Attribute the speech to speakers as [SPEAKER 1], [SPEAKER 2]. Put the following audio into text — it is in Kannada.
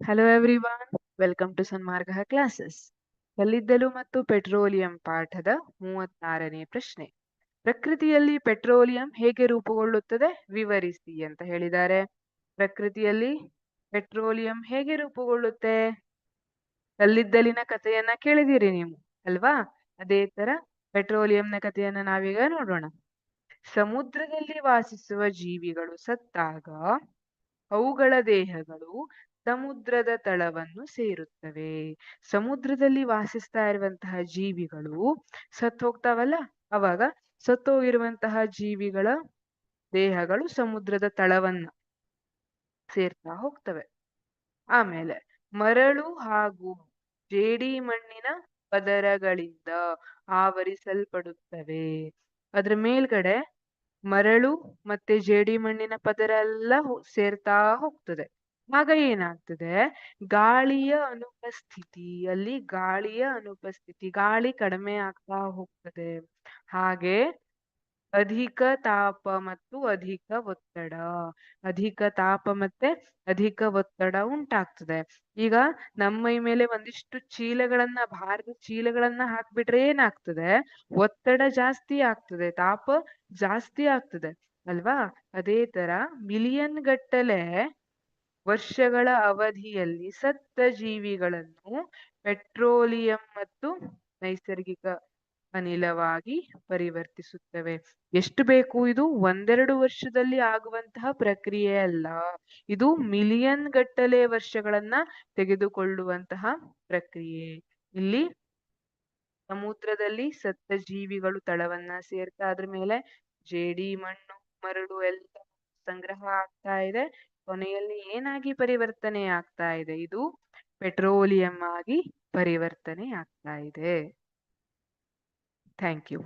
[SPEAKER 1] Hello everyone, welcome to Sanmarga classes. ಕಲ್ಲಿದ್ದಲು ಮತ್ತು ಪೆಟ್ರೋಲಿಯಂ ಪಾಠದ 36ನೇ ಪ್ರಶ್ನೆ. ಪ್ರಕೃತಿಯಲ್ಲಿ ಪೆಟ್ರೋಲಿಯಂ ಹೇಗೆ ರೂಪುಗೊಳ್ಳುತ್ತದೆ ವಿವರಿಸಿ ಅಂತ ಹೇಳಿದ್ದಾರೆ. ಪ್ರಕೃತಿಯಲ್ಲಿ ಪೆಟ್ರೋಲಿಯಂ ಹೇಗೆ ರೂಪುಗೊಳ್ಳುತ್ತೆ? ಕಲ್ಲಿದ್ದಲಿನ ಕಥೆಯನ್ನ ಕೇಳಿದಿರಿ ನೀವು ಅಲ್ವಾ? ಅದೇ ತರ ಪೆಟ್ರೋಲಿಯಂನ ಕಥೆಯನ್ನ ನಾವೀಗ ನೋಡೋಣ. ಸಮುದ್ರದಲ್ಲಿ ವಾಸಿಸುವ ಜೀವಿಗಳು ಸತ್ತಾಗ ಅವುಗಳ ದೇಹಗಳು ಸಮುದ್ರದ ತಳವನ್ನು ಸೇರುತ್ತವೆ. ಸಮುದ್ರದಲ್ಲಿ ವಾಸಿಸ್ತಾ ಇರುವಂತಹ ಜೀವಿಗಳು ಸತ್ತು ಹೋಗ್ತಾವಲ್ಲ, ಅವಾಗ ಸತ್ತೋಗಿರುವಂತಹ ಜೀವಿಗಳ ದೇಹಗಳು ಸಮುದ್ರದ ತಳವನ್ನ ಸೇರ್ತಾ ಹೋಗ್ತವೆ. ಆಮೇಲೆ ಮರಳು ಹಾಗೂ ಜೇಡಿ ಮಣ್ಣಿನ ಪದರಗಳಿಂದ ಆವರಿಸಲ್ಪಡುತ್ತವೆ. ಅದ್ರ ಮೇಲ್ಗಡೆ ಮರಳು ಮತ್ತೆ ಜೇಡಿ ಮಣ್ಣಿನ ಪದರ ಎಲ್ಲ ಸೇರ್ತಾ ಹೋಗ್ತದೆ. ಆಗ ಏನಾಗ್ತದೆ? ಗಾಳಿಯ ಅನುಪಸ್ಥಿತಿ, ಗಾಳಿ ಕಡಿಮೆ ಆಗ್ತಾ ಹೋಗ್ತದೆ. ಹಾಗೆ ಅಧಿಕ ತಾಪ ಮತ್ತು ಅಧಿಕ ಒತ್ತಡ ಉಂಟಾಗ್ತದೆ. ಈಗ ನಮ್ಮ ಮೈ ಮೇಲೆ ಒಂದಿಷ್ಟು ಭಾರದ ಚೀಲಗಳನ್ನ ಹಾಕ್ಬಿಟ್ರೆ ಏನಾಗ್ತದೆ? ಒತ್ತಡ ಜಾಸ್ತಿ ಆಗ್ತದೆ, ತಾಪ ಜಾಸ್ತಿ ಆಗ್ತದೆ ಅಲ್ವಾ? ಅದೇ ತರ ಮಿಲಿಯನ್ ಗಟ್ಟಲೆ ವರ್ಷಗಳ ಅವಧಿಯಲ್ಲಿ ಸತ್ತ ಜೀವಿಗಳನ್ನು ಪೆಟ್ರೋಲಿಯಂ ಮತ್ತು ನೈಸರ್ಗಿಕ ಅನಿಲವಾಗಿ ಪರಿವರ್ತಿಸುತ್ತವೆ. ಎಷ್ಟು ಬೇಕು? ಇದು ಒಂದೆರಡು ವರ್ಷದಲ್ಲಿ ಆಗುವಂತಹ ಪ್ರಕ್ರಿಯೆ ಅಲ್ಲ, ಇದು ಮಿಲಿಯನ್ ಗಟ್ಟಲೆ ವರ್ಷಗಳನ್ನ ತೆಗೆದುಕೊಳ್ಳುವಂತಹ ಪ್ರಕ್ರಿಯೆ. ಇಲ್ಲಿ ಸಮುದ್ರದಲ್ಲಿ ಸತ್ತ ಜೀವಿಗಳು ತಳವನ್ನ ಸೇರ್ತಾ ಅದ್ರ ಮೇಲೆ ಜೇಡಿ ಮಣ್ಣು ಮರಳು ಎಲ್ಲ ಸಂಗ್ರಹ ಆಗ್ತಾ ಇದೆ. ಕೊನೆಯಲ್ಲಿ ಏನಾಗಿ ಪರಿವರ್ತನೆ ಆಗ್ತಾ ಇದೆ? ಇದು ಪೆಟ್ರೋಲಿಯಂ ಆಗಿ ಪರಿವರ್ತನೆ ಆಗ್ತಾ ಇದೆ. Thank you.